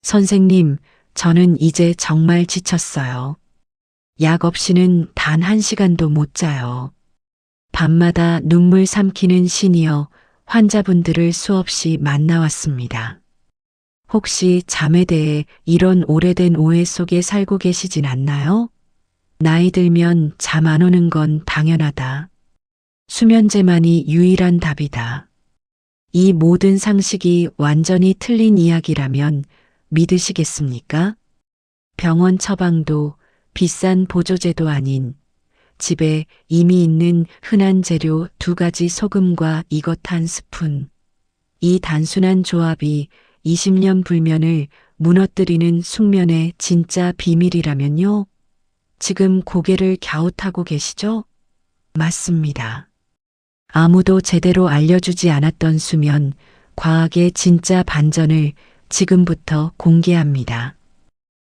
선생님, 저는 이제 정말 지쳤어요. 약 없이는 단 1시간도 못 자요. 밤마다 눈물 삼키는 시니어 환자분들을 수없이 만나왔습니다. 혹시 잠에 대해 이런 오래된 오해 속에 살고 계시진 않나요? 나이 들면 잠 안 오는 건 당연하다. 수면제만이 유일한 답이다. 이 모든 상식이 완전히 틀린 이야기라면 믿으시겠습니까? 병원 처방도 비싼 보조제도 아닌 집에 이미 있는 흔한 재료 2가지 소금과 이것 1스푼. 이 단순한 조합이 20년 불면을 무너뜨리는 숙면의 진짜 비밀이라면요. 지금 고개를 갸웃하고 계시죠? 맞습니다. 아무도 제대로 알려주지 않았던 수면, 과학의 진짜 반전을 지금부터 공개합니다.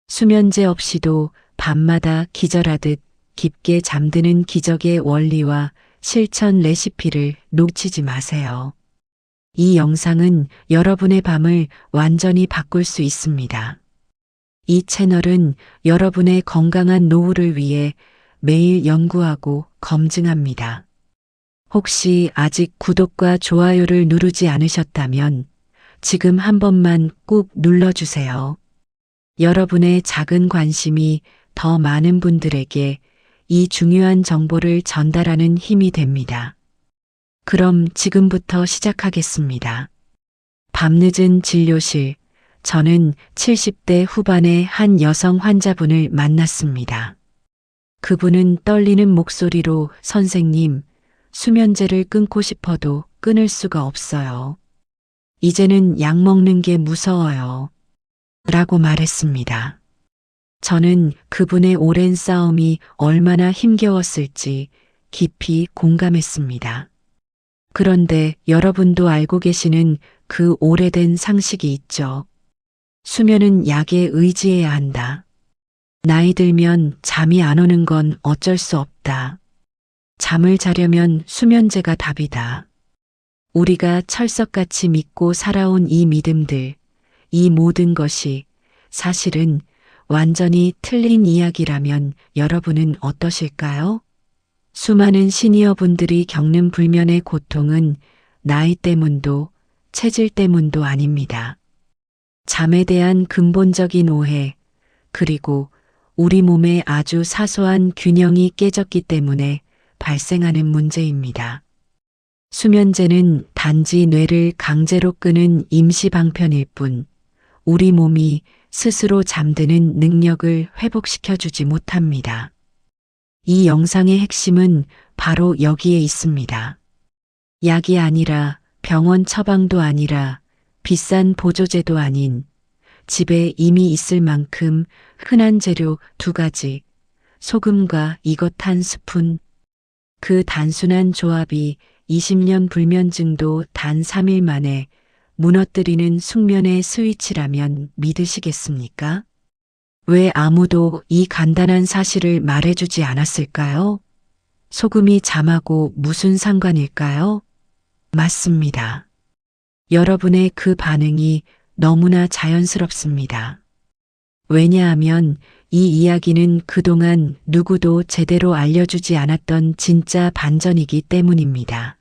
수면제 없이도 밤마다 기절하듯 깊게 잠드는 기적의 원리와 실천 레시피를 놓치지 마세요. 이 영상은 여러분의 밤을 완전히 바꿀 수 있습니다. 이 채널은 여러분의 건강한 노후를 위해 매일 연구하고 검증합니다. 혹시 아직 구독과 좋아요를 누르지 않으셨다면 지금 한 번만 꾹 눌러주세요. 여러분의 작은 관심이 더 많은 분들에게 이 중요한 정보를 전달하는 힘이 됩니다. 그럼 지금부터 시작하겠습니다. 밤늦은 진료실. 저는 70대 후반의 한 여성 환자분을 만났습니다. 그분은 떨리는 목소리로 선생님, 수면제를 끊고 싶어도 끊을 수가 없어요. 이제는 약 먹는 게 무서워요. 라고 말했습니다. 저는 그분의 오랜 싸움이 얼마나 힘겨웠을지 깊이 공감했습니다. 그런데 여러분도 알고 계시는 그 오래된 상식이 있죠. 수면은 약에 의지해야 한다. 나이 들면 잠이 안 오는 건 어쩔 수 없다. 잠을 자려면 수면제가 답이다. 우리가 철석같이 믿고 살아온 이 믿음들, 이 모든 것이 사실은 완전히 틀린 이야기라면 여러분은 어떠실까요? 수많은 시니어분들이 겪는 불면의 고통은 나이 때문도 체질 때문도 아닙니다. 잠에 대한 근본적인 오해, 그리고 우리 몸의 아주 사소한 균형이 깨졌기 때문에 발생하는 문제입니다. 수면제는 단지 뇌를 강제로 끄는 임시 방편일 뿐, 우리 몸이 스스로 잠드는 능력을 회복시켜주지 못합니다. 이 영상의 핵심은 바로 여기에 있습니다. 약이 아니라 병원 처방도 아니라 비싼 보조제도 아닌 집에 이미 있을 만큼 흔한 재료 2가지, 소금과 이것 1스푼. 그 단순한 조합이 20년 불면증도 단 3일 만에 무너뜨리는 숙면의 스위치라면 믿으시겠습니까? 왜 아무도 이 간단한 사실을 말해주지 않았을까요? 소금이 잠하고 무슨 상관일까요? 맞습니다. 여러분의 그 반응이 너무나 자연스럽습니다. 왜냐하면 이 이야기는 그동안 누구도 제대로 알려주지 않았던 진짜 반전이기 때문입니다.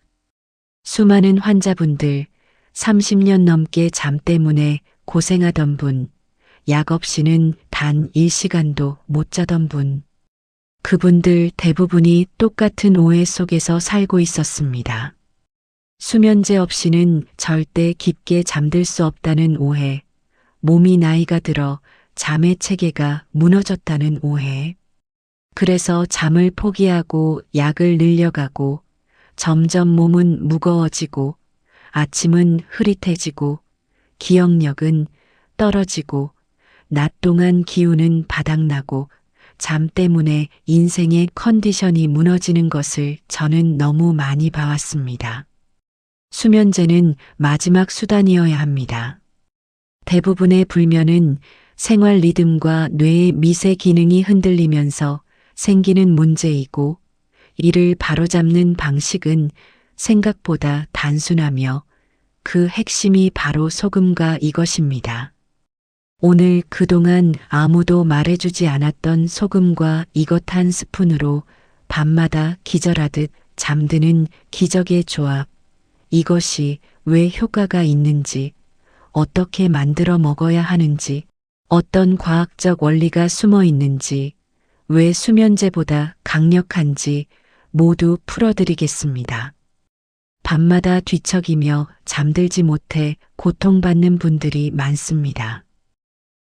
수많은 환자분들, 30년 넘게 잠 때문에 고생하던 분, 약 없이는 단 1시간도 못 자던 분. 그분들 대부분이 똑같은 오해 속에서 살고 있었습니다. 수면제 없이는 절대 깊게 잠들 수 없다는 오해, 몸이 나이가 들어 잠의 체계가 무너졌다는 오해. 그래서 잠을 포기하고 약을 늘려가고 점점 몸은 무거워지고 아침은 흐릿해지고 기억력은 떨어지고 낮 동안 기운은 바닥나고 잠 때문에 인생의 컨디션이 무너지는 것을 저는 너무 많이 봐왔습니다. 수면제는 마지막 수단이어야 합니다. 대부분의 불면은 생활 리듬과 뇌의 미세 기능이 흔들리면서 생기는 문제이고 이를 바로잡는 방식은 생각보다 단순하며 그 핵심이 바로 소금과 이것입니다. 오늘 그동안 아무도 말해주지 않았던 소금과 이것 한 스푼으로 밤마다 기절하듯 잠드는 기적의 조합. 이것이 왜 효과가 있는지, 어떻게 만들어 먹어야 하는지, 어떤 과학적 원리가 숨어 있는지, 왜 수면제보다 강력한지 모두 풀어드리겠습니다. 밤마다 뒤척이며 잠들지 못해 고통받는 분들이 많습니다.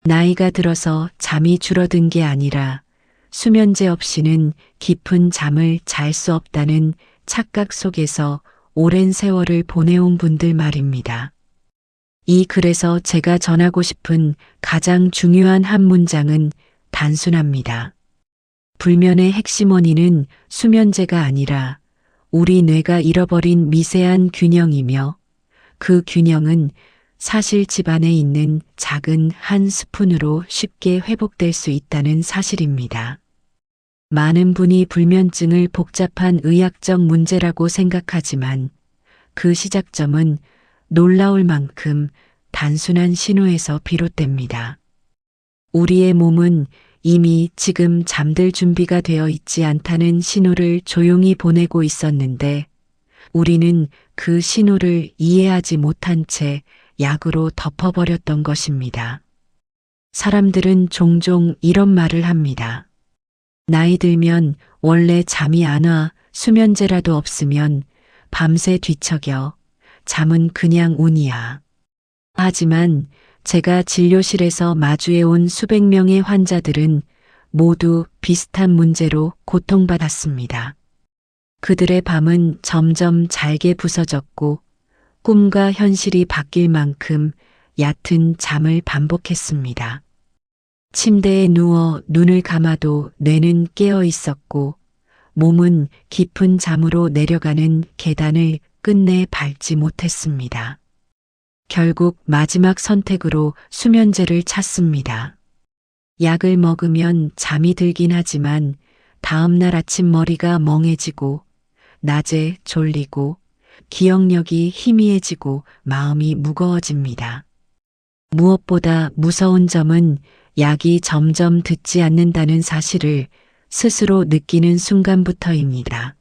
나이가 들어서 잠이 줄어든 게 아니라 수면제 없이는 깊은 잠을 잘 수 없다는 착각 속에서 오랜 세월을 보내온 분들 말입니다. 이 글에서 제가 전하고 싶은 가장 중요한 한 문장은 단순합니다. 불면의 핵심 원인은 수면제가 아니라 우리 뇌가 잃어버린 미세한 균형이며, 그 균형은 사실 집안에 있는 작은 한 스푼으로 쉽게 회복될 수 있다는 사실입니다. 많은 분이 불면증을 복잡한 의학적 문제라고 생각하지만 그 시작점은 놀라울 만큼 단순한 신호에서 비롯됩니다. 우리의 몸은 이미 지금 잠들 준비가 되어 있지 않다는 신호를 조용히 보내고 있었는데, 우리는 그 신호를 이해하지 못한 채 약으로 덮어버렸던 것입니다. 사람들은 종종 이런 말을 합니다. 나이 들면 원래 잠이 안 와, 수면제라도 없으면 밤새 뒤척여, 잠은 그냥 운이야. 하지만 제가 진료실에서 마주해온 수백 명의 환자들은 모두 비슷한 문제로 고통받았습니다. 그들의 밤은 점점 잘게 부서졌고 꿈과 현실이 바뀔 만큼 얕은 잠을 반복했습니다. 침대에 누워 눈을 감아도 뇌는 깨어 있었고 몸은 깊은 잠으로 내려가는 계단을 끝내 밟지 못했습니다. 결국 마지막 선택으로 수면제를 찾습니다. 약을 먹으면 잠이 들긴 하지만 다음날 아침 머리가 멍해지고 낮에 졸리고 기억력이 희미해지고 마음이 무거워집니다. 무엇보다 무서운 점은 약이 점점 듣지 않는다는 사실을 스스로 느끼는 순간부터입니다.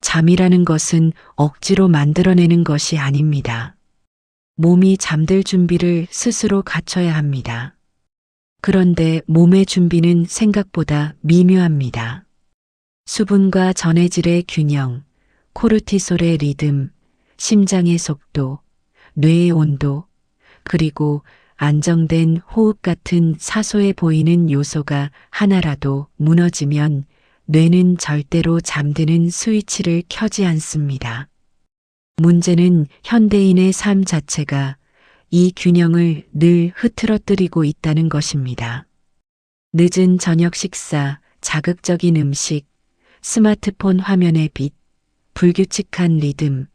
잠이라는 것은 억지로 만들어내는 것이 아닙니다. 몸이 잠들 준비를 스스로 갖춰야 합니다. 그런데 몸의 준비는 생각보다 미묘합니다. 수분과 전해질의 균형, 코르티솔의 리듬, 심장의 속도, 뇌의 온도, 그리고 안정된 호흡 같은 사소해 보이는 요소가 하나라도 무너지면 뇌는 절대로 잠드는 스위치를 켜지 않습니다. 문제는 현대인의 삶 자체가 이 균형을 늘 흐트러뜨리고 있다는 것입니다. 늦은 저녁 식사, 자극적인 음식, 스마트폰 화면의 빛, 불규칙한 리듬,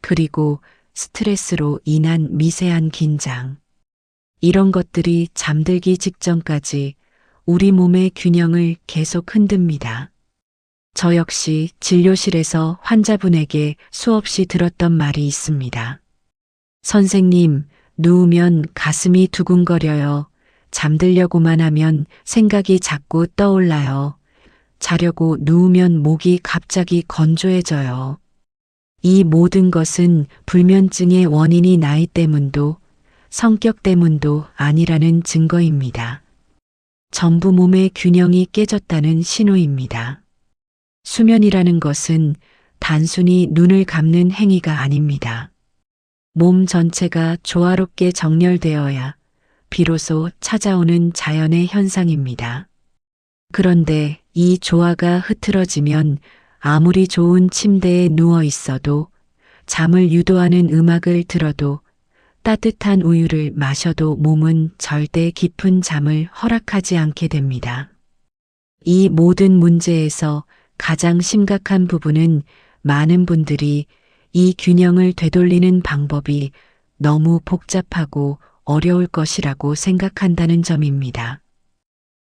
그리고 스트레스로 인한 미세한 긴장. 이런 것들이 잠들기 직전까지 우리 몸의 균형을 계속 흔듭니다. 저 역시 진료실에서 환자분에게 수없이 들었던 말이 있습니다. 선생님, 누우면 가슴이 두근거려요. 잠들려고만 하면 생각이 자꾸 떠올라요. 자려고 누우면 목이 갑자기 건조해져요. 이 모든 것은 불면증의 원인이 나이 때문도 성격 때문도 아니라는 증거입니다. 전부 몸의 균형이 깨졌다는 신호입니다. 수면이라는 것은 단순히 눈을 감는 행위가 아닙니다. 몸 전체가 조화롭게 정렬되어야 비로소 찾아오는 자연의 현상입니다. 그런데 이 조화가 흐트러지면 아무리 좋은 침대에 누워 있어도, 잠을 유도하는 음악을 들어도, 따뜻한 우유를 마셔도 몸은 절대 깊은 잠을 허락하지 않게 됩니다. 이 모든 문제에서 가장 심각한 부분은 많은 분들이 이 균형을 되돌리는 방법이 너무 복잡하고 어려울 것이라고 생각한다는 점입니다.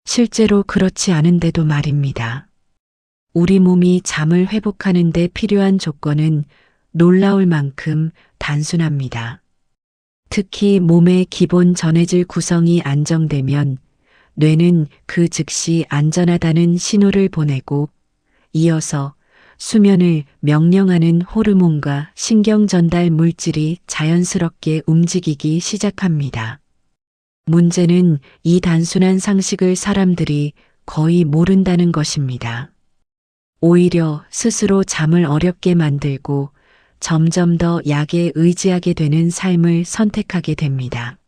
실제로 그렇지 않은데도 말입니다. 우리 몸이 잠을 회복하는 데 필요한 조건은 놀라울 만큼 단순합니다. 특히 몸의 기본 전해질 구성이 안정되면 뇌는 그 즉시 안전하다는 신호를 보내고 이어서 수면을 명령하는 호르몬과 신경 전달 물질이 자연스럽게 움직이기 시작합니다. 문제는 이 단순한 상식을 사람들이 거의 모른다는 것입니다. 오히려 스스로 잠을 어렵게 만들고 점점 더 약에 의지하게 되는 삶을 선택하게 됩니다.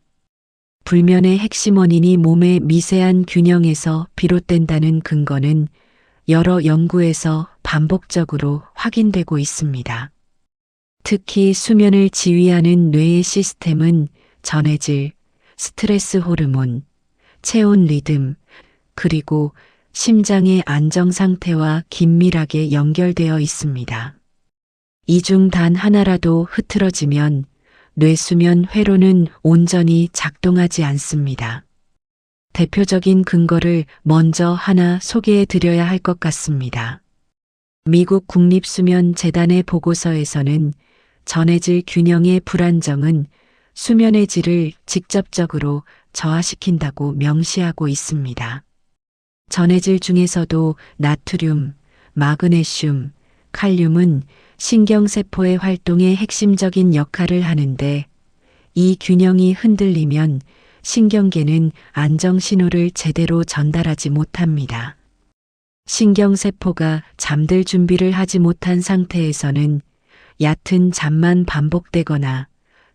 불면의 핵심 원인이 몸의 미세한 균형에서 비롯된다는 근거는 여러 연구에서 반복적으로 확인되고 있습니다. 특히 수면을 지휘하는 뇌의 시스템은 전해질, 스트레스 호르몬, 체온 리듬, 그리고 심장의 안정 상태와 긴밀하게 연결되어 있습니다. 이 중 단 하나라도 흐트러지면 뇌수면 회로는 온전히 작동하지 않습니다. 대표적인 근거를 먼저 하나 소개해 드려야 할 것 같습니다. 미국 국립수면재단의 보고서에서는 전해질 균형의 불안정은 수면의 질을 직접적으로 저하시킨다고 명시하고 있습니다. 전해질 중에서도 나트륨, 마그네슘, 칼륨은 신경세포의 활동에 핵심적인 역할을 하는데 이 균형이 흔들리면 신경계는 안정신호를 제대로 전달하지 못합니다. 신경세포가 잠들 준비를 하지 못한 상태에서는 얕은 잠만 반복되거나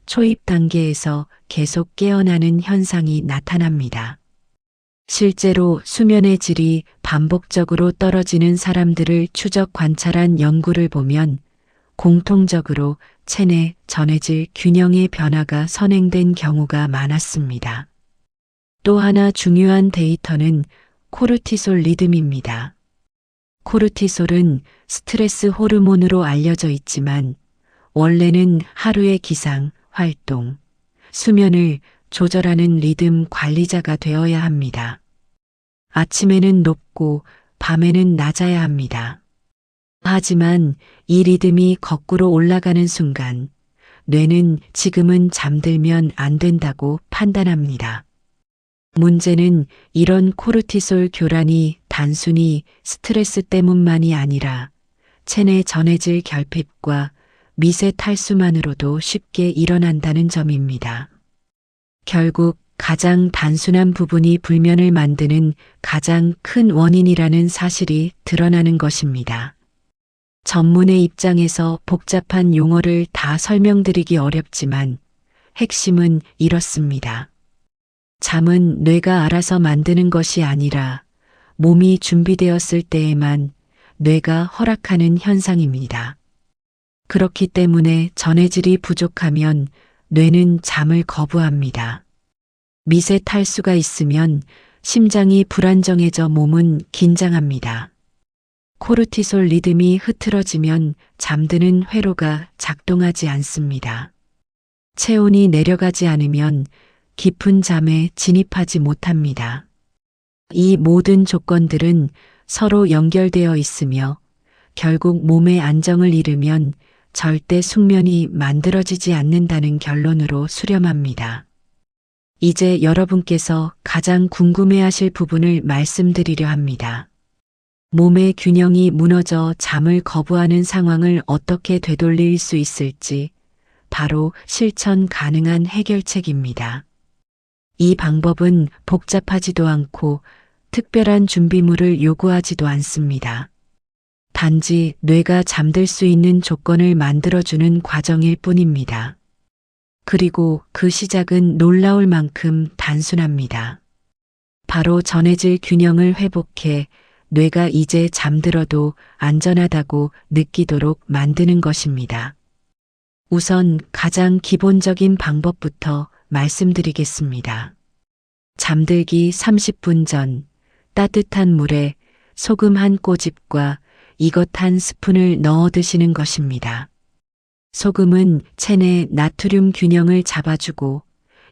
초입 단계에서 계속 깨어나는 현상이 나타납니다. 실제로 수면의 질이 반복적으로 떨어지는 사람들을 추적 관찰한 연구를 보면 공통적으로 체내 전해질 균형의 변화가 선행된 경우가 많았습니다. 또 하나 중요한 데이터는 코르티솔 리듬입니다. 코르티솔은 스트레스 호르몬으로 알려져 있지만 원래는 하루의 기상, 활동, 수면을 조절하는 리듬 관리자가 되어야 합니다. 아침에는 높고 밤에는 낮아야 합니다. 하지만 이 리듬이 거꾸로 올라가는 순간 뇌는 지금은 잠들면 안 된다고 판단합니다. 문제는 이런 코르티솔 교란이 단순히 스트레스 때문만이 아니라 체내 전해질 결핍과 미세 탈수만으로도 쉽게 일어난다는 점입니다. 결국 가장 단순한 부분이 불면을 만드는 가장 큰 원인이라는 사실이 드러나는 것입니다. 전문의 입장에서 복잡한 용어를 다 설명드리기 어렵지만 핵심은 이렇습니다. 잠은 뇌가 알아서 만드는 것이 아니라 몸이 준비되었을 때에만 뇌가 허락하는 현상입니다. 그렇기 때문에 전해질이 부족하면 뇌는 잠을 거부합니다. 미세 탈수가 있으면 심장이 불안정해져 몸은 긴장합니다. 코르티솔 리듬이 흐트러지면 잠드는 회로가 작동하지 않습니다. 체온이 내려가지 않으면 깊은 잠에 진입하지 못합니다. 이 모든 조건들은 서로 연결되어 있으며 결국 몸의 안정을 잃으면 절대 숙면이 만들어지지 않는다는 결론으로 수렴합니다. 이제 여러분께서 가장 궁금해하실 부분을 말씀드리려 합니다. 몸의 균형이 무너져 잠을 거부하는 상황을 어떻게 되돌릴 수 있을지 바로 실천 가능한 해결책입니다. 이 방법은 복잡하지도 않고 특별한 준비물을 요구하지도 않습니다. 단지 뇌가 잠들 수 있는 조건을 만들어주는 과정일 뿐입니다. 그리고 그 시작은 놀라울 만큼 단순합니다. 바로 전해질 균형을 회복해 뇌가 이제 잠들어도 안전하다고 느끼도록 만드는 것입니다. 우선 가장 기본적인 방법부터 말씀드리겠습니다. 잠들기 30분 전 따뜻한 물에 소금 한 꼬집과 이것 한 스푼을 넣어 드시는 것입니다. 소금은 체내 나트륨 균형을 잡아주고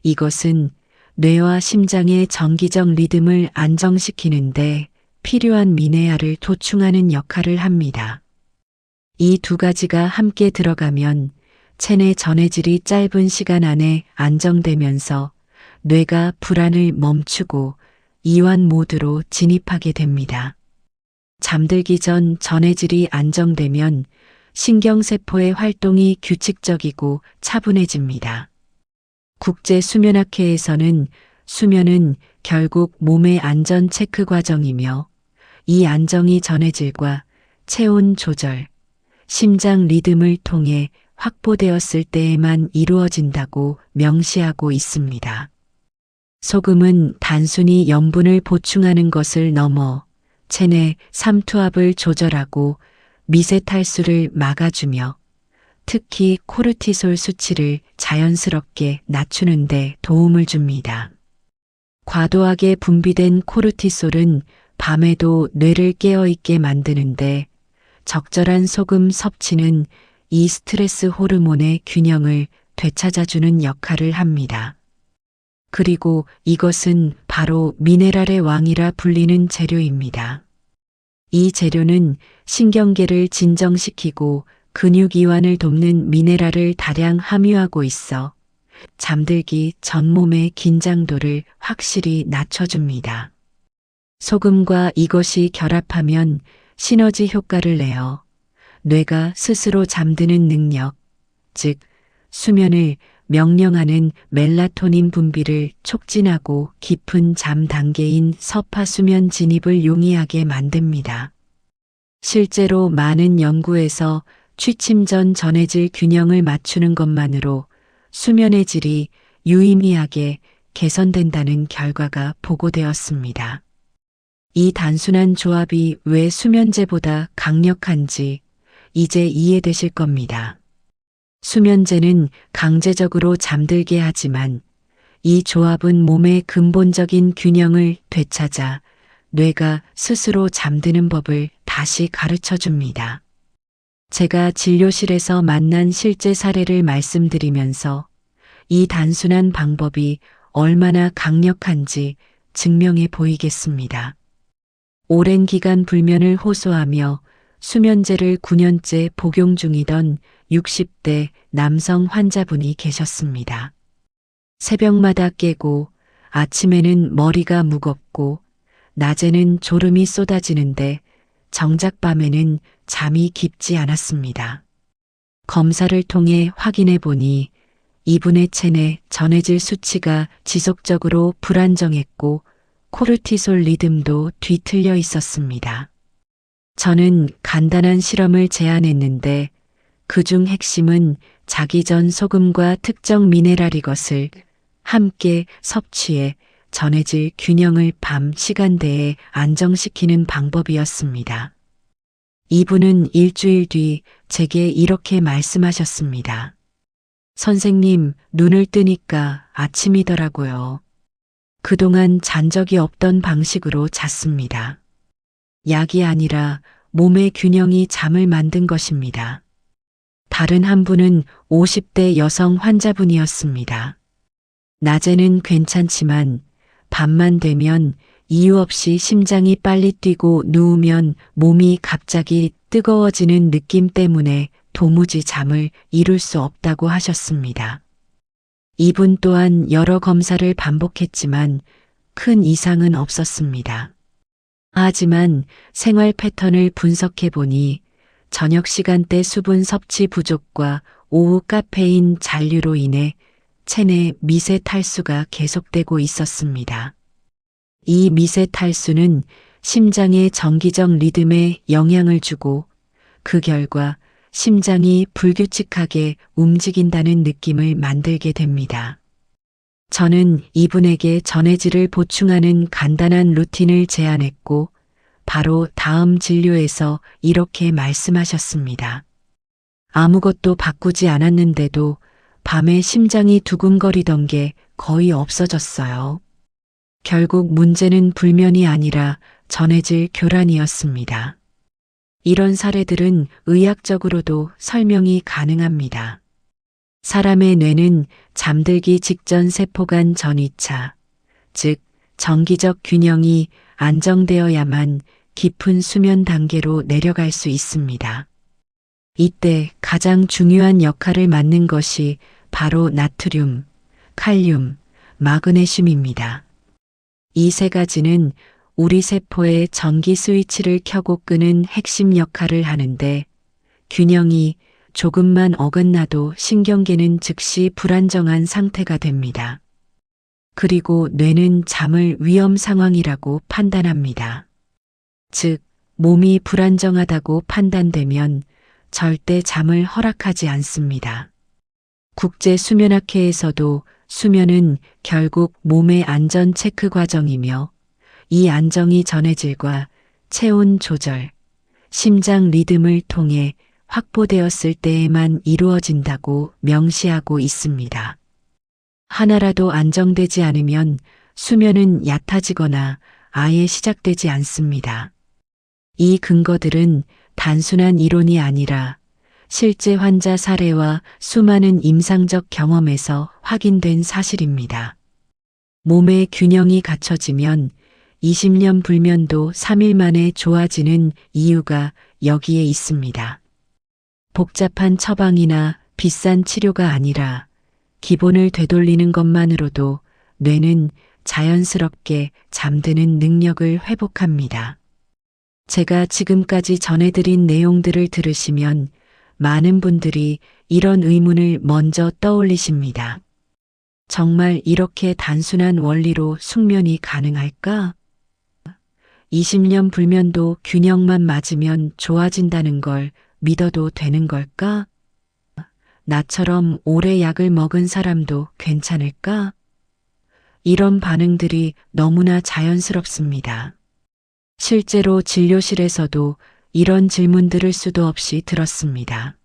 이것은 뇌와 심장의 정기적 리듬을 안정시키는데 필요한 미네랄을 도충하는 역할을 합니다. 이 두 가지가 함께 들어가면 체내 전해질이 짧은 시간 안에 안정되면서 뇌가 불안을 멈추고 이완 모드로 진입하게 됩니다. 잠들기 전 전해질이 안정되면 신경세포의 활동이 규칙적이고 차분해집니다. 국제수면학회에서는 수면은 결국 몸의 안전 체크 과정이며 이 안정이 전해질과 체온 조절, 심장 리듬을 통해 확보되었을 때에만 이루어진다고 명시하고 있습니다. 소금은 단순히 염분을 보충하는 것을 넘어 체내 삼투압을 조절하고 미세 탈수를 막아주며 특히 코르티솔 수치를 자연스럽게 낮추는 데 도움을 줍니다. 과도하게 분비된 코르티솔은 밤에도 뇌를 깨어있게 만드는데 적절한 소금 섭취는 이 스트레스 호르몬의 균형을 되찾아주는 역할을 합니다. 그리고 이것은 바로 미네랄의 왕이라 불리는 재료입니다. 이 재료는 신경계를 진정시키고 근육 이완을 돕는 미네랄을 다량 함유하고 있어 잠들기 전 몸의 긴장도를 확실히 낮춰줍니다. 소금과 이것이 결합하면 시너지 효과를 내어 뇌가 스스로 잠드는 능력, 즉 수면을 명령하는 멜라토닌 분비를 촉진하고 깊은 잠 단계인 서파 수면 진입을 용이하게 만듭니다. 실제로 많은 연구에서 취침 전 전해질 균형을 맞추는 것만으로 수면의 질이 유의미하게 개선된다는 결과가 보고되었습니다. 이 단순한 조합이 왜 수면제보다 강력한지 이제 이해되실 겁니다. 수면제는 강제적으로 잠들게 하지만 이 조합은 몸의 근본적인 균형을 되찾아 뇌가 스스로 잠드는 법을 다시 가르쳐 줍니다. 제가 진료실에서 만난 실제 사례를 말씀드리면서 이 단순한 방법이 얼마나 강력한지 증명해 보이겠습니다. 오랜 기간 불면을 호소하며 수면제를 9년째 복용 중이던 60대 남성 환자분이 계셨습니다. 새벽마다 깨고 아침에는 머리가 무겁고 낮에는 졸음이 쏟아지는데 정작 밤에는 잠이 깊지 않았습니다. 검사를 통해 확인해 보니 이분의 체내 전해질 수치가 지속적으로 불안정했고 코르티솔 리듬도 뒤틀려 있었습니다. 저는 간단한 실험을 제안했는데 그중 핵심은 자기 전 소금과 특정 미네랄 이것을 함께 섭취해 전해질 균형을 밤 시간대에 안정시키는 방법이었습니다. 이분은 일주일 뒤 제게 이렇게 말씀하셨습니다. 선생님, 눈을 뜨니까 아침이더라고요. 그동안 잔 적이 없던 방식으로 잤습니다. 약이 아니라 몸의 균형이 잠을 만든 것입니다. 다른 한 분은 50대 여성 환자분이었습니다. 낮에는 괜찮지만 밤만 되면 이유 없이 심장이 빨리 뛰고 누우면 몸이 갑자기 뜨거워지는 느낌 때문에 도무지 잠을 이룰 수 없다고 하셨습니다. 이분 또한 여러 검사를 반복했지만 큰 이상은 없었습니다. 하지만 생활 패턴을 분석해 보니 저녁 시간대 수분 섭취 부족과 오후 카페인 잔류로 인해 체내 미세 탈수가 계속되고 있었습니다. 이 미세 탈수는 심장의 정기적 리듬에 영향을 주고 그 결과 심장이 불규칙하게 움직인다는 느낌을 만들게 됩니다. 저는 이분에게 전해질을 보충하는 간단한 루틴을 제안했고 바로 다음 진료에서 이렇게 말씀하셨습니다. 아무것도 바꾸지 않았는데도 밤에 심장이 두근거리던 게 거의 없어졌어요. 결국 문제는 불면이 아니라 전해질 교란이었습니다. 이런 사례들은 의학적으로도 설명이 가능합니다. 사람의 뇌는 잠들기 직전 세포 간 전이차, 즉 정기적 균형이 안정되어야만 깊은 수면 단계로 내려갈 수 있습니다. 이때 가장 중요한 역할을 맡는 것이 바로 나트륨, 칼륨, 마그네슘입니다. 이 세 가지는 우리 세포의 전기 스위치를 켜고 끄는 핵심 역할을 하는데 균형이 조금만 어긋나도 신경계는 즉시 불안정한 상태가 됩니다. 그리고 뇌는 잠을 위험 상황이라고 판단합니다. 즉, 몸이 불안정하다고 판단되면 절대 잠을 허락하지 않습니다. 국제수면학회에서도 수면은 결국 몸의 안전 체크 과정이며 이 안정이 전해질과 체온 조절, 심장 리듬을 통해 확보되었을 때에만 이루어진다고 명시하고 있습니다. 하나라도 안정되지 않으면 수면은 얕아지거나 아예 시작되지 않습니다. 이 근거들은 단순한 이론이 아니라 실제 환자 사례와 수많은 임상적 경험에서 확인된 사실입니다. 몸의 균형이 갖춰지면 20년 불면도 3일 만에 좋아지는 이유가 여기에 있습니다. 복잡한 처방이나 비싼 치료가 아니라 기본을 되돌리는 것만으로도 뇌는 자연스럽게 잠드는 능력을 회복합니다. 제가 지금까지 전해드린 내용들을 들으시면 많은 분들이 이런 의문을 먼저 떠올리십니다. 정말 이렇게 단순한 원리로 숙면이 가능할까? 20년 불면도 균형만 맞으면 좋아진다는 걸 믿어도 되는 걸까? 나처럼 오래 약을 먹은 사람도 괜찮을까? 이런 반응들이 너무나 자연스럽습니다. 실제로 진료실에서도 이런 질문들을 수도 없이 들었습니다.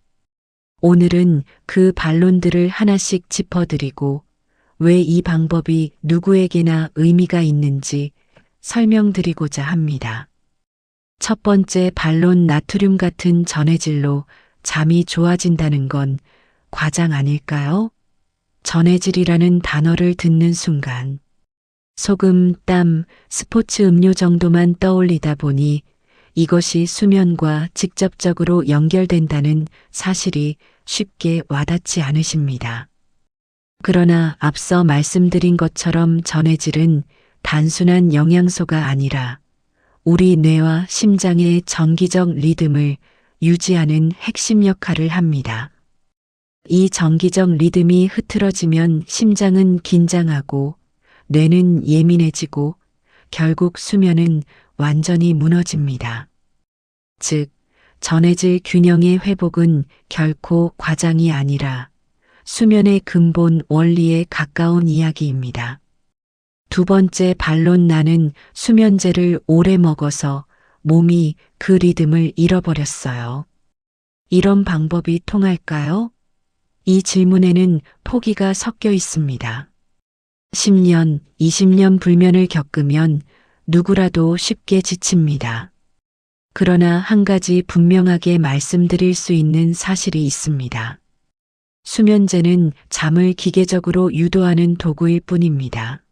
오늘은 그 반론들을 하나씩 짚어드리고 왜 이 방법이 누구에게나 의미가 있는지 설명드리고자 합니다. 첫 번째 반론, 나트륨 같은 전해질로 잠이 좋아진다는 건 과장 아닐까요? 전해질이라는 단어를 듣는 순간 소금, 땀, 스포츠 음료 정도만 떠올리다 보니 이것이 수면과 직접적으로 연결된다는 사실이 쉽게 와닿지 않으십니다. 그러나 앞서 말씀드린 것처럼 전해질은 단순한 영양소가 아니라 우리 뇌와 심장의 전기적 리듬을 유지하는 핵심 역할을 합니다. 이 전기적 리듬이 흐트러지면 심장은 긴장하고 뇌는 예민해지고 결국 수면은 완전히 무너집니다. 즉, 전해질 균형의 회복은 결코 과장이 아니라 수면의 근본 원리에 가까운 이야기입니다. 두 번째 반론, 나는 수면제를 오래 먹어서 몸이 그 리듬을 잃어버렸어요. 이런 방법이 통할까요? 이 질문에는 포기가 섞여 있습니다. 10년, 20년 불면을 겪으면 누구라도 쉽게 지칩니다. 그러나 한 가지 분명하게 말씀드릴 수 있는 사실이 있습니다. 수면제는 잠을 기계적으로 유도하는 도구일 뿐입니다.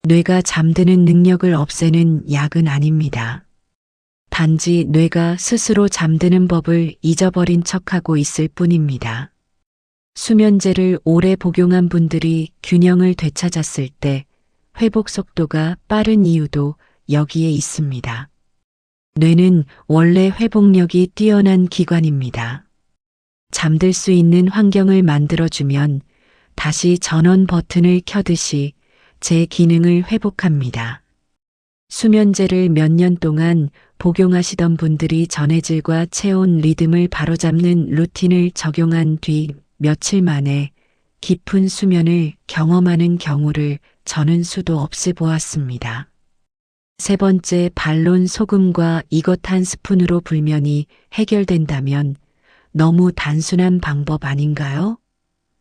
뇌가 잠드는 능력을 없애는 약은 아닙니다. 단지 뇌가 스스로 잠드는 법을 잊어버린 척하고 있을 뿐입니다. 수면제를 오래 복용한 분들이 균형을 되찾았을 때 회복 속도가 빠른 이유도 여기에 있습니다. 뇌는 원래 회복력이 뛰어난 기관입니다. 잠들 수 있는 환경을 만들어주면 다시 전원 버튼을 켜듯이 제 기능을 회복합니다. 수면제를 몇 년 동안 복용하시던 분들이 전해질과 체온 리듬을 바로잡는 루틴을 적용한 뒤 며칠 만에 깊은 수면을 경험하는 경우를 저는 수도 없이 보았습니다. 세 번째 반론, 소금과 이것 한 스푼으로 불면이 해결된다면 너무 단순한 방법 아닌가요?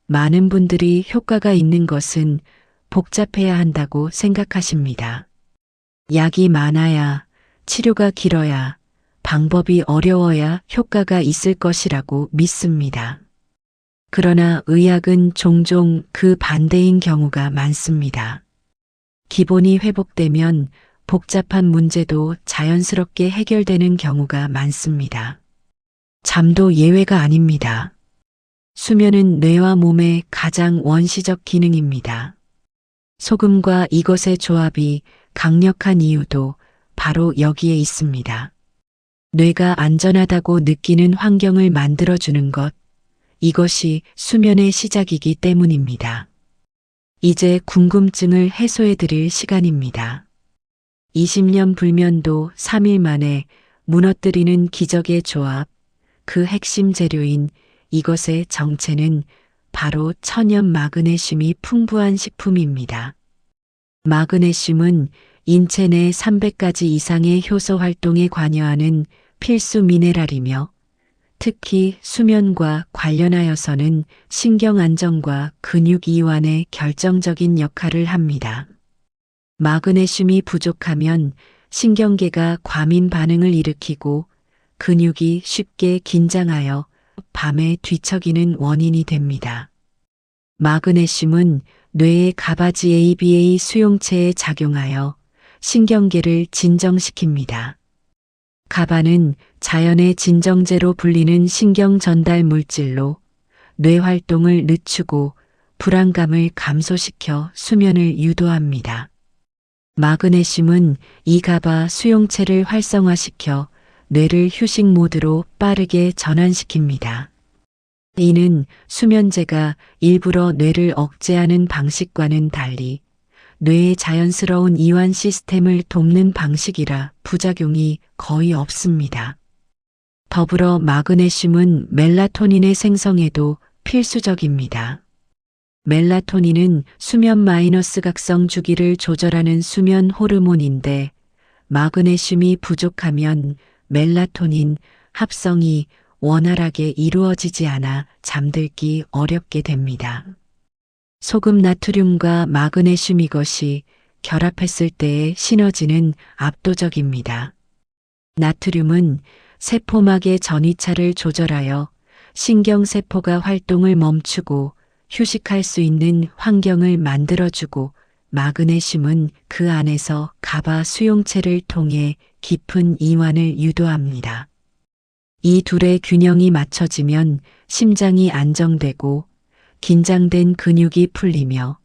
많은 분들이 효과가 있는 것은 복잡해야 한다고 생각하십니다. 약이 많아야, 치료가 길어야, 방법이 어려워야 효과가 있을 것이라고 믿습니다. 그러나 의학은 종종 그 반대인 경우가 많습니다. 기본이 회복되면 복잡한 문제도 자연스럽게 해결되는 경우가 많습니다. 잠도 예외가 아닙니다. 수면은 뇌와 몸의 가장 원시적 기능입니다. 소금과 이것의 조합이 강력한 이유도 바로 여기에 있습니다. 뇌가 안전하다고 느끼는 환경을 만들어주는 것, 이것이 수면의 시작이기 때문입니다. 이제 궁금증을 해소해 드릴 시간입니다. 20년 불면도 3일 만에 무너뜨리는 기적의 조합, 그 핵심 재료인 이것의 정체는 바로 천연 마그네슘이 풍부한 식품입니다. 마그네슘은 인체 내 300가지 이상의 효소 활동에 관여하는 필수 미네랄이며 특히 수면과 관련하여서는 신경 안정과 근육 이완에 결정적인 역할을 합니다. 마그네슘이 부족하면 신경계가 과민 반응을 일으키고 근육이 쉽게 긴장하여 밤에 뒤척이는 원인이 됩니다. 마그네슘은 뇌의 가바지 ABA 수용체에 작용하여 신경계를 진정시킵니다. 가바는 자연의 진정제로 불리는 신경 전달 물질로 뇌 활동을 늦추고 불안감을 감소시켜 수면을 유도합니다. 마그네슘은 이 가바 수용체를 활성화시켜 뇌를 휴식 모드로 빠르게 전환시킵니다. 이는 수면제가 일부러 뇌를 억제하는 방식과는 달리 뇌의 자연스러운 이완 시스템을 돕는 방식이라 부작용이 거의 없습니다. 더불어 마그네슘은 멜라토닌의 생성에도 필수적입니다. 멜라토닌은 수면 마이너스 각성 주기를 조절하는 수면 호르몬인데 마그네슘이 부족하면 멜라토닌 합성이 원활하게 이루어지지 않아 잠들기 어렵게 됩니다. 소금 나트륨과 마그네슘 이것이 결합했을 때의 시너지는 압도적입니다. 나트륨은 세포막의 전이차를 조절하여 신경세포가 활동을 멈추고 휴식할 수 있는 환경을 만들어주고 마그네슘은 그 안에서 가바 수용체를 통해 깊은 이완을 유도합니다. 이 둘의 균형이 맞춰지면 심장이 안정되고 긴장된 근육이 풀리며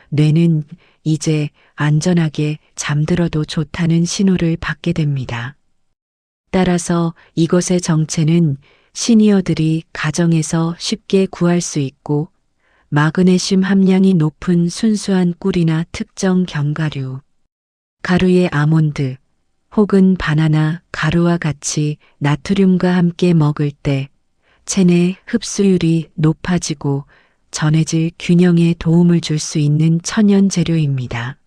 뇌는 이제 안전하게 잠들어도 좋다는 신호를 받게 됩니다. 따라서 이것의 정체는 시니어들이 가정에서 쉽게 구할 수 있고 마그네슘 함량이 높은 순수한 꿀이나 특정 견과류, 가루의 아몬드 혹은 바나나 가루와 같이 나트륨과 함께 먹을 때 체내 흡수율이 높아지고 전해질 균형에 도움을 줄 수 있는 천연 재료입니다.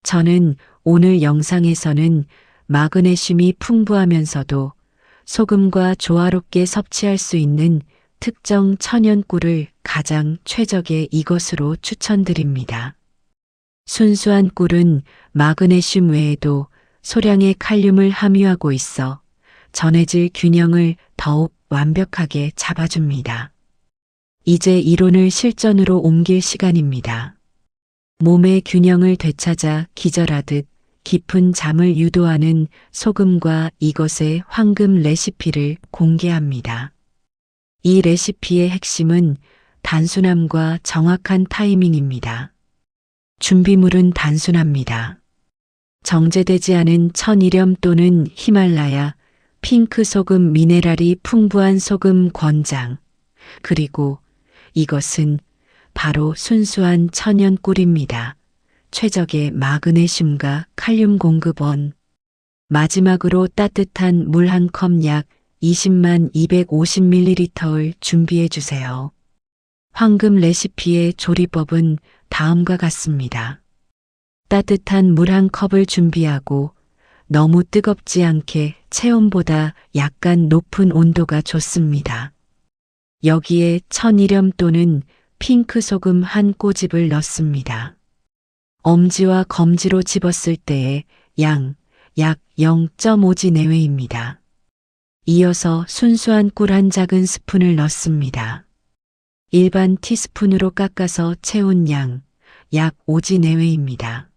저는 오늘 영상에서는 마그네슘이 풍부하면서도 소금과 조화롭게 섭취할 수 있는 특정 천연 꿀을 가장 최적의 이것으로 추천드립니다. 순수한 꿀은 마그네슘 외에도 소량의 칼륨을 함유하고 있어 전해질 균형을 더욱 완벽하게 잡아줍니다. 이제 이론을 실전으로 옮길 시간입니다. 몸의 균형을 되찾아 기절하듯 깊은 잠을 유도하는 소금과 이것의 황금 레시피를 공개합니다. 이 레시피의 핵심은 단순함과 정확한 타이밍입니다. 준비물은 단순합니다. 정제되지 않은 천일염 또는 히말라야, 핑크 소금 미네랄이 풍부한 소금 권장, 그리고 이것은 바로 순수한 천연 꿀입니다. 최적의 마그네슘과 칼륨 공급원. 마지막으로 따뜻한 물 한 컵 약 20만 250ml를 준비해 주세요. 황금 레시피의 조리법은 다음과 같습니다. 따뜻한 물 한 컵을 준비하고 너무 뜨겁지 않게 체온보다 약간 높은 온도가 좋습니다. 여기에 천일염 또는 핑크 소금 한 꼬집을 넣습니다. 엄지와 검지로 집었을 때의 양, 약 0.5지 내외입니다. 이어서 순수한 꿀 한 작은 스푼을 넣습니다. 일반 티스푼으로 깎아서 채운 양, 약 5지 내외입니다.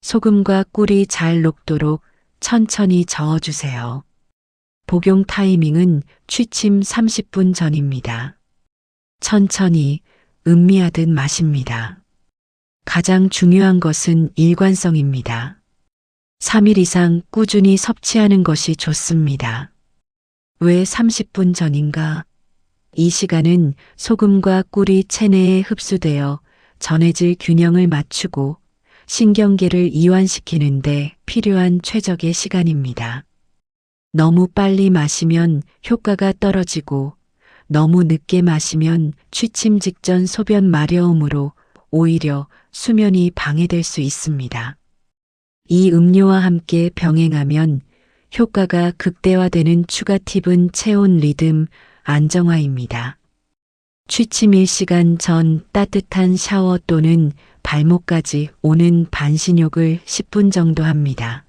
소금과 꿀이 잘 녹도록 천천히 저어주세요. 복용 타이밍은 취침 30분 전입니다. 천천히 음미하듯 마십니다. 가장 중요한 것은 일관성입니다. 3일 이상 꾸준히 섭취하는 것이 좋습니다. 왜 30분 전인가? 이 시간은 소금과 꿀이 체내에 흡수되어 전해질 균형을 맞추고 신경계를 이완시키는데 필요한 최적의 시간입니다. 너무 빨리 마시면 효과가 떨어지고 너무 늦게 마시면 취침 직전 소변 마려움으로 오히려 수면이 방해될 수 있습니다. 이 음료와 함께 병행하면 효과가 극대화되는 추가 팁은 체온 리듬 안정화입니다. 취침 1시간 전 따뜻한 샤워 또는 발목까지 오는 반신욕을 10분 정도 합니다.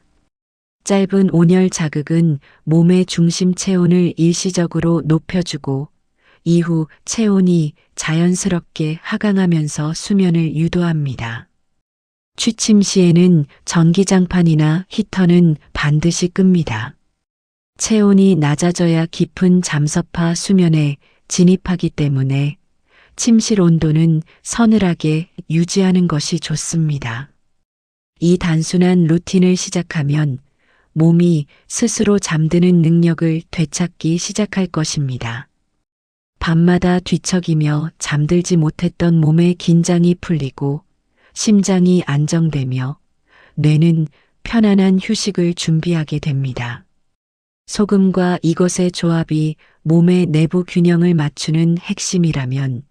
짧은 온열 자극은 몸의 중심 체온을 일시적으로 높여주고 이후 체온이 자연스럽게 하강하면서 수면을 유도합니다. 취침 시에는 전기장판이나 히터는 반드시 끕니다. 체온이 낮아져야 깊은 잠섭하 수면에 진입하기 때문에 침실 온도는 서늘하게 유지하는 것이 좋습니다. 이 단순한 루틴을 시작하면 몸이 스스로 잠드는 능력을 되찾기 시작할 것입니다. 밤마다 뒤척이며 잠들지 못했던 몸의 긴장이 풀리고 심장이 안정되며 뇌는 편안한 휴식을 준비하게 됩니다. 소금과 이것의 조합이 몸의 내부 균형을 맞추는 핵심이라면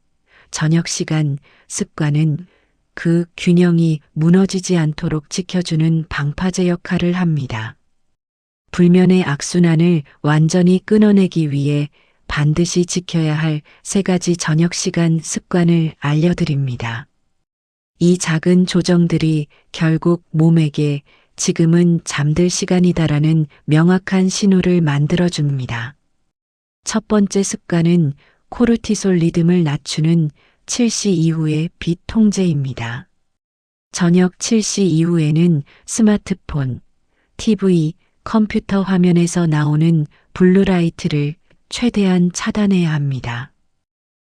저녁 시간 습관은 그 균형이 무너지지 않도록 지켜주는 방파제 역할을 합니다. 불면의 악순환을 완전히 끊어내기 위해 반드시 지켜야 할 3가지 저녁 시간 습관을 알려드립니다. 이 작은 조정들이 결국 몸에게 지금은 잠들 시간이다라는 명확한 신호를 만들어줍니다. 첫 번째 습관은 코르티솔 리듬을 낮추는 7시 이후의 빛 통제입니다. 저녁 7시 이후에는 스마트폰, TV, 컴퓨터 화면에서 나오는 블루라이트를 최대한 차단해야 합니다.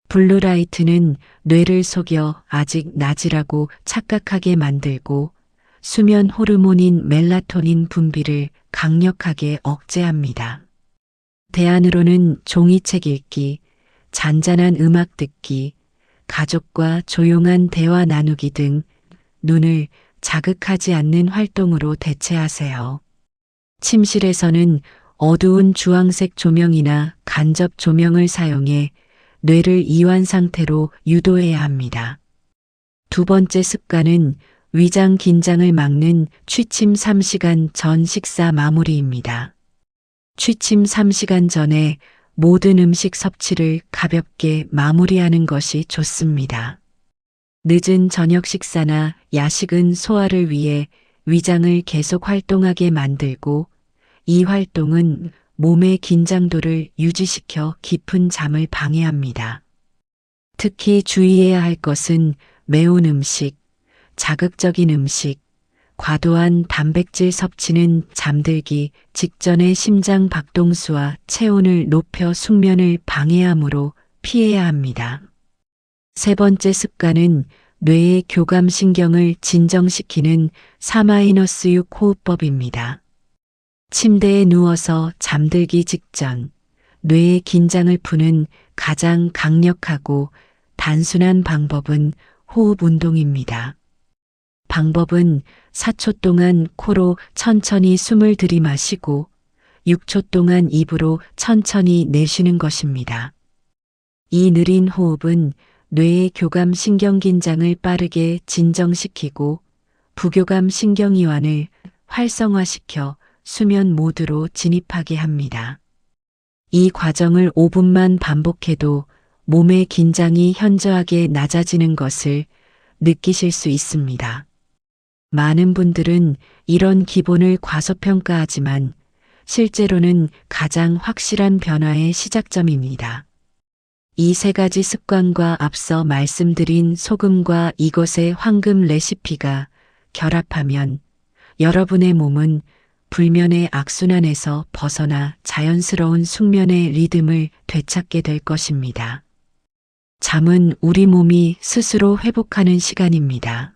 블루라이트는 뇌를 속여 아직 낮이라고 착각하게 만들고 수면 호르몬인 멜라토닌 분비를 강력하게 억제합니다. 대안으로는 종이책 읽기, 잔잔한 음악 듣기, 가족과 조용한 대화 나누기 등 눈을 자극하지 않는 활동으로 대체하세요. 침실에서는 어두운 주황색 조명이나 간접 조명을 사용해 뇌를 이완 상태로 유도해야 합니다. 두 번째 습관은 위장 긴장을 막는 취침 3시간 전 식사 마무리입니다. 취침 3시간 전에 모든 음식 섭취를 가볍게 마무리하는 것이 좋습니다. 늦은 저녁 식사나 야식은 소화를 위해 위장을 계속 활동하게 만들고 이 활동은 몸의 긴장도를 유지시켜 깊은 잠을 방해합니다. 특히 주의해야 할 것은 매운 음식, 자극적인 음식, 과도한 단백질 섭취는 잠들기 직전의 심장 박동수와 체온을 높여 숙면을 방해하므로 피해야 합니다. 세 번째 습관은 뇌의 교감신경을 진정시키는 4-6 호흡법입니다. 침대에 누워서 잠들기 직전 뇌의 긴장을 푸는 가장 강력하고 단순한 방법은 호흡 운동입니다. 방법은 4초 동안 코로 천천히 숨을 들이마시고 6초 동안 입으로 천천히 내쉬는 것입니다. 이 느린 호흡은 뇌의 교감 신경 긴장을 빠르게 진정시키고 부교감 신경이완을 활성화시켜 수면 모드로 진입하게 합니다. 이 과정을 5분만 반복해도 몸의 긴장이 현저하게 낮아지는 것을 느끼실 수 있습니다. 많은 분들은 이런 기본을 과소평가하지만 실제로는 가장 확실한 변화의 시작점입니다. 이 3가지 습관과 앞서 말씀드린 소금과 이것의 황금 레시피가 결합하면 여러분의 몸은 불면의 악순환에서 벗어나 자연스러운 숙면의 리듬을 되찾게 될 것입니다. 잠은 우리 몸이 스스로 회복하는 시간입니다.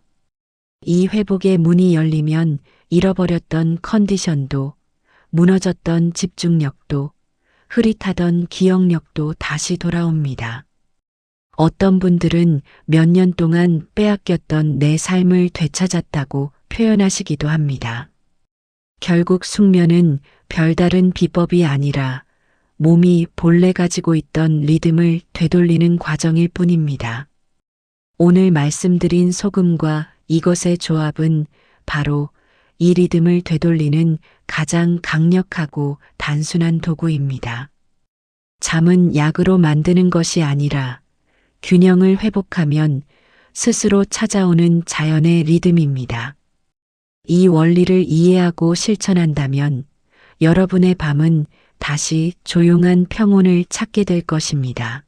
이 회복의 문이 열리면 잃어버렸던 컨디션도, 무너졌던 집중력도, 흐릿하던 기억력도 다시 돌아옵니다. 어떤 분들은 몇 년 동안 빼앗겼던 내 삶을 되찾았다고 표현하시기도 합니다. 결국 숙면은 별다른 비법이 아니라 몸이 본래 가지고 있던 리듬을 되돌리는 과정일 뿐입니다. 오늘 말씀드린 소금과 이것의 조합은 바로 이 리듬을 되돌리는 가장 강력하고 단순한 도구입니다. 잠은 약으로 만드는 것이 아니라 균형을 회복하면 스스로 찾아오는 자연의 리듬입니다. 이 원리를 이해하고 실천한다면 여러분의 밤은 다시 조용한 평온을 찾게 될 것입니다.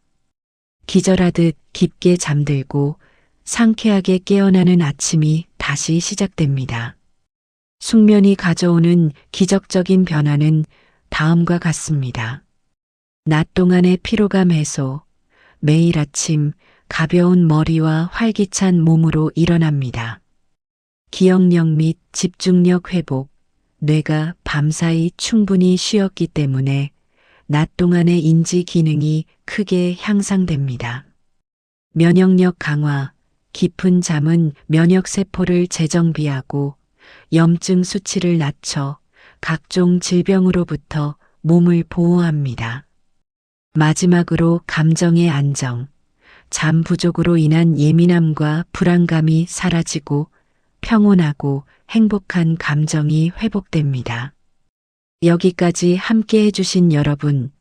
기절하듯 깊게 잠들고 상쾌하게 깨어나는 아침이 다시 시작됩니다. 숙면이 가져오는 기적적인 변화는 다음과 같습니다. 낮 동안의 피로감 해소, 매일 아침 가벼운 머리와 활기찬 몸으로 일어납니다. 기억력 및 집중력 회복, 뇌가 밤사이 충분히 쉬었기 때문에 낮 동안의 인지 기능이 크게 향상됩니다. 면역력 강화, 깊은 잠은 면역세포를 재정비하고 염증 수치를 낮춰 각종 질병으로부터 몸을 보호합니다. 마지막으로 감정의 안정, 잠 부족으로 인한 예민함과 불안감이 사라지고 평온하고 행복한 감정이 회복됩니다. 여기까지 함께 해주신 여러분,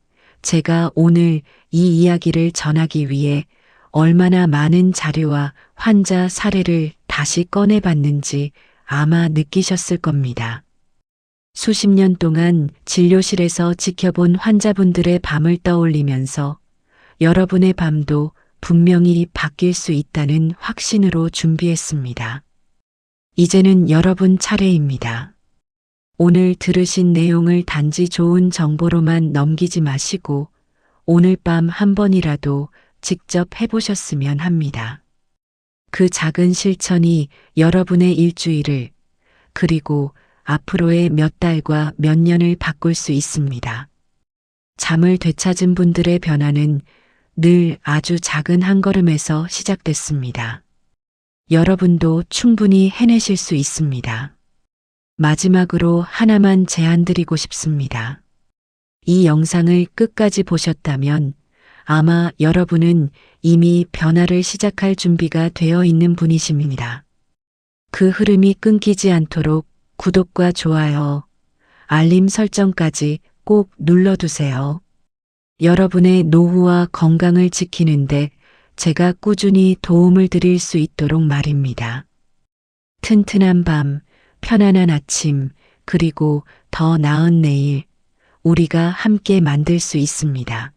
제가 오늘 이 이야기를 전하기 위해 얼마나 많은 자료와 환자 사례를 다시 꺼내봤는지 아마 느끼셨을 겁니다. 수십 년 동안 진료실에서 지켜본 환자분들의 밤을 떠올리면서 여러분의 밤도 분명히 바뀔 수 있다는 확신으로 준비했습니다. 이제는 여러분 차례입니다. 오늘 들으신 내용을 단지 좋은 정보로만 넘기지 마시고 오늘 밤 한 번이라도 직접 해보셨으면 합니다. 그 작은 실천이 여러분의 일주일을 그리고 앞으로의 몇 달과 몇 년을 바꿀 수 있습니다. 잠을 되찾은 분들의 변화는 늘 아주 작은 한 걸음에서 시작됐습니다. 여러분도 충분히 해내실 수 있습니다. 마지막으로 하나만 제안드리고 싶습니다. 이 영상을 끝까지 보셨다면 아마 여러분은 이미 변화를 시작할 준비가 되어 있는 분이십니다. 그 흐름이 끊기지 않도록 구독과 좋아요, 알림 설정까지 꼭 눌러두세요. 여러분의 노후와 건강을 지키는데 제가 꾸준히 도움을 드릴 수 있도록 말입니다. 튼튼한 밤, 편안한 아침, 그리고 더 나은 내일, 우리가 함께 만들 수 있습니다.